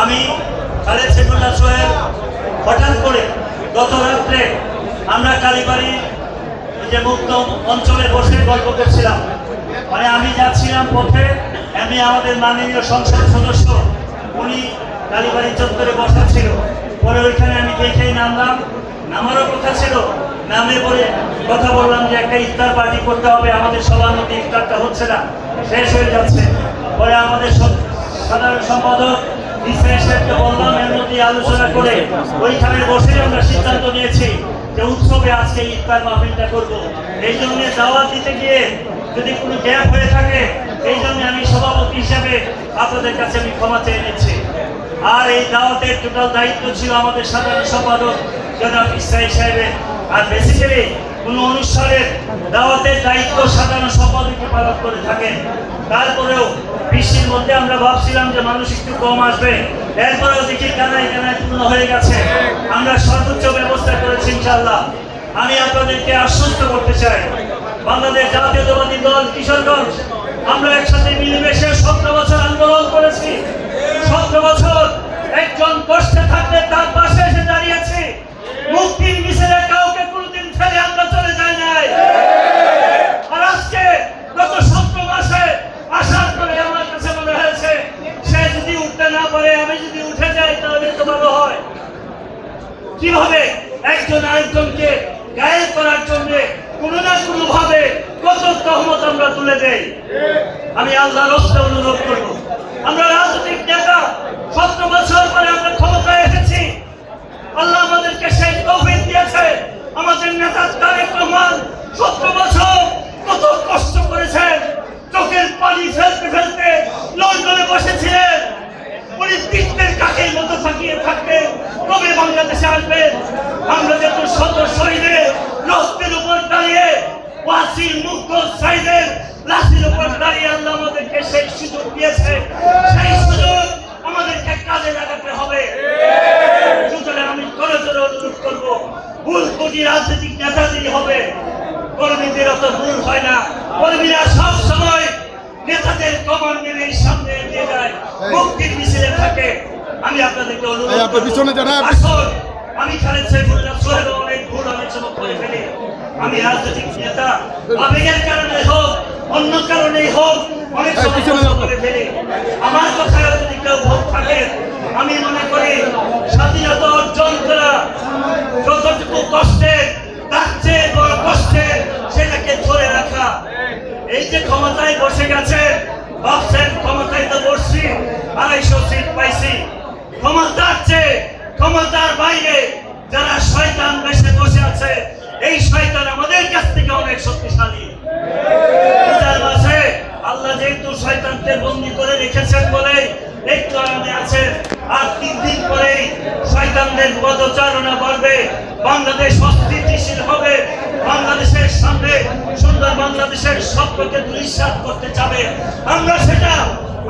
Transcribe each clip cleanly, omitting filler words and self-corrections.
আমি খালেদ সেফুল্লাহ সোহেল হঠাৎ করে গত রাত্রে আমরা কালীবাড়ি যে মুক্ত অঞ্চলে বসে গল্প করছিলাম। মানে আমি যাচ্ছিলাম পথে, আমি আমাদের মাননীয় সংসদ সদস্য উনি কালীবাড়ি চত্বরে বসা ছিল। পরে ওইখানে আমি দেখেই নামলাম, নামারও কথা ছিল, নামে পরে কথা বললাম যে একটা ইফতার পার্টি করতে হবে, আমাদের সবার মধ্যে ইফতারটা হচ্ছে না, শেষ হয়ে যাচ্ছে। পরে আমাদের সাধারণ সম্পাদক সাহেবকে বললাম, এর মধ্যে আলোচনা করে ওইখানে বসে আমরা সিদ্ধান্ত নিয়েছি যে উৎসবে আজকে ইফতার মাহফিলটা করব। এই জন্য দাওয়াত দিতে গিয়ে যদি কোনো গ্যাপ হয়ে থাকে, এই জন্য আমি সভাপতি হিসাবে আপনাদের কাছে আমি ক্ষমা চেয়ে নিচ্ছি। আর এই দাওয়াতের টোটাল দায়িত্ব ছিল আমাদের সাধারণ সম্পাদক জনাব ইসরাইল সাহেবের। আর বেসিক্যালি কোনো অনুষ্ঠানের দাওয়াতের দায়িত্ব সাধারণ সম্পাদককে পালন করে থাকেন। তারপরেও বৃষ্টির মধ্যে আমরা ভাবছিলাম যে মানুষ একটু কম আসবে, এরপরেও দেখি কানায় কানায় পূর্ণ হয়ে গেছে। আমরা সর্বোচ্চ ব্যবস্থা করেছি ইনশাআল্লাহ। আমি আপনাদেরকে আশ্বস্ত করতে চাই, বাংলাদেশ জাতীয়তাবাদী দল কিশোরগঞ্জ আমরা একসাথে মিলেমিশে 17 বছর আন্দোলন করেছি। 17 বছর একজন কষ্টে থাকলে তার পাশে এসে দাঁড়িয়েছি। মুক্তির মিছিলে কাউকে কোনোদিন ফেলে আমরা চলে যাই নাই। আর আজকে গত 17 মাসে আসার পরে আমার কাছে মনে হয়েছে সে যদি উঠতে না পারে, আমি যদি উঠে যাই তাহলে তো ভালো হয়। কিভাবে একজন আরেকজনকে গায়েব করার জন্য কোনো না কোনো ভাবে কত তহমত আমরা তুলে দেই। আমি আল্লাহর রাস্তায় অনুরোধ করব, আমরা রাজনৈতিক নেতা 17 বছর পরে আমরা ক্ষমতায় এসেছি। আল্লাহ আমাদেরকে সেই তৌফিক দিয়েছে। আমাদের নেতা তারেক রহমান 17 বছর কত কষ্ট করেছেন, চোখের পানি ফেলতে ফেলতে লন্ডনে বসেছিলেন। উনি বৃত্তের কাকের মতো থাকিয়ে থাকতেন, কবে বাংলাদেশে আসবেন। আমরা যত শত শহীদের রক্তের উপর দাঁড়িয়ে, ওয়াসির মুগ্ধ সাইদের লাশের উপর দাঁড়িয়ে আল্লাহ আমাদেরকে সেই সুযোগ দিয়েছে। সেই সুযোগ আমাদেরকে কাজে লাগাতে হবে। সুতরাং আমি করে অনুরোধ করবো, ভুল কোটি রাজনৈতিক নেতাদেরই হবে, কর্মীদের অত ভুল হয় না। কর্মীরা সব সময় নেতাদের কমান্ডের সামনে এগিয়ে যায়, মুক্তির মিছিলে থাকে। আমি আপনাদেরকে অনুরোধ আসুন, আমি খালেদ সেফুল্লাহ সোহেল অনেক ভুল অনেক সময় করে ফেলি। আমি রাজনৈতিক নেতা, আবেগের কারণে হোক অন্য কারণেই হোক অনেক সময় করে ফেলি। আমার কথায় যদি কেউ ভুল থাকে, আমি মনে করি স্বাধীনতা অর্জন করা যতটুকু কষ্টের, তার চেয়ে বড় কষ্টের সেটাকে ধরে রাখা। এই যে ক্ষমতায় বসে গেছে, ভাবছেন ক্ষমতায় তো বসছি, 250 সিট পাইছি। ক্ষমতার চেয়ে ক্ষমতার বাইরে যারা শয়তান বেশে বসে আছে, এই শয়তান আমাদের কাছ থেকে অনেক শক্তিশালী। রোজার মাসে আল্লাহ যেহেতু শয়তানকে বন্দী করে রেখেছেন বলে একটু আরামে আছেন। আর 3 দিন পরেই শয়তানদের পদচারণা বাড়বে, বাংলাদেশ অস্থিতিশীল হবে। বাংলাদেশের সামনে সুন্দর বাংলাদেশের স্বপ্নকে দুলিশাত করতে যাবে। আমরা সেটা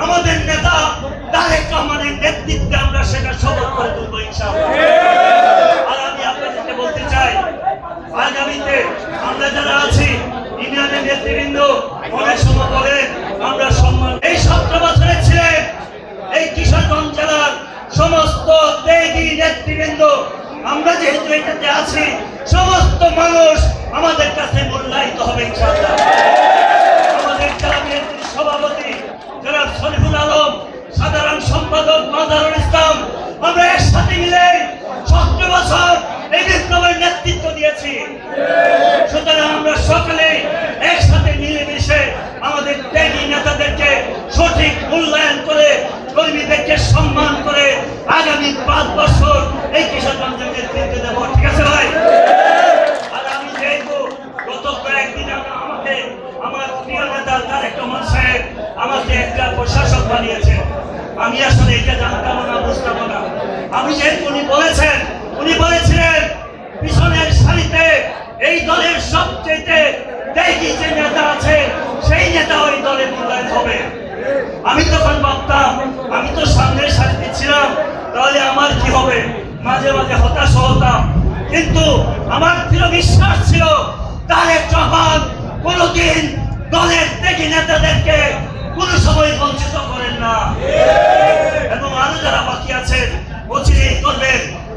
আমাদের নেতা তারেক রহমানের নেতৃত্বে আমরা সেটা সফল করে তুলব ইনশাআল্লাহ। আর আমি আপনাদেরকে বলতে চাই, আগামীতে আমরা যারা আছি ইউনিয়নের নেতৃবৃন্দ অনেক সময় বলে আমরা সম্মান, এই 17 বছরে ছিলেন এই কিশোরগঞ্জ জেলার সমস্ত ত্যাগী নেতৃবৃন্দ। আমরা যেহেতু এটাতে আছি, সমস্ত মানুষ আমাদের কাছে মূল্যায়িত হবে ইনশাআল্লাহ। আমাদের জেলা বিএনপির সভাপতি জনাব শরীফুল আলম, সাধারণ সম্পাদক মাজারুল ইসলাম, আমরা একসাথে মিলে 17 বছর এই বিপ্লবের নেতৃত্ব দিয়েছি। সুতরাং আমরা সকলে একসাথে মিলেমিশে আমাদের ত্যাগী নেতাদেরকে সঠিক মূল্যায়ন করে, কর্মীদেরকে সম্মান করে আগামী 5 বছর এই কিশোরগঞ্জের নেতৃত্ব দেব। ঠিক আছে ভাই? আর আমি যেহেতু গত কয়েকদিন আমার প্রিয় নেতা তারেক রহমান সাহেব আমাকে একটা প্রশাসক বানিয়েছে, আমি আসলে এটা জানতাম না, বুঝতাম না। আমি যেহেতু উনি বলেছিলেন পিছনের সারিতে এই দলের সবচেয়ে ত্যাগী যে নেতা আছে সেই নেতা ওই দলে মূল্যায়ন হবে। আমি তখন ভাবতাম আমি তো সামনের সারিতে ছিলাম, তাহলে আমার কি হবে? মাঝে মাঝে হতাশ হতাম, কিন্তু আমার দৃঢ় বিশ্বাস ছিল তারেক রহমান কোনদিন দলের ত্যাগী নেতাদেরকে কোন সময় বঞ্চিত করেন না। এবং আরো যারা বাকি আছে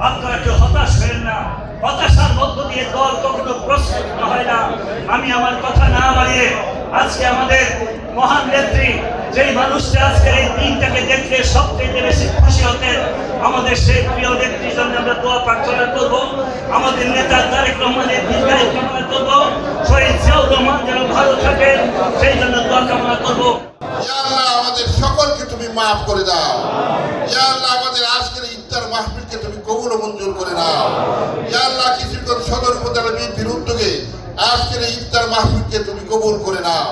আপনারা কেউ হতাশ হবেন না। হতাশার মধ্য দিয়ে দল কখনো প্রস্তুত হয় না। আমি আমার কথা না বাড়িয়ে আজকে আমাদের মহান নেত্রী, যেই মানুষটা আজকের এই দিনটাকে দেখলে সবচেয়ে বেশি খুশি হতেন, আমাদের সেই প্রিয় নেত্রীর জন্য আমরা দোয়া প্রার্থনা করব। আমাদের নেতা তারেক রহমানের দীর্ঘায়ু কামনা করব। শহীদ জিয়াউর রহমান যেন ভালো থাকেন, সেই জন্য দোয়া কামনা করব। ইয়া আল্লাহ, আমাদের সকলকে তুমি মাফ করে দাও। ইয়া আল্লাহ, আমাদের আজকের ইফতার মাহফিলকে তুমি কবুল ও মঞ্জুর করে নাও। ইয়া আল্লাহ, কিশোরগঞ্জ সদর উপজেলা বিএনপির উদ্যোগে আজকের এই ইফতার মাহফিলকে তুমি কবুল করে নাও।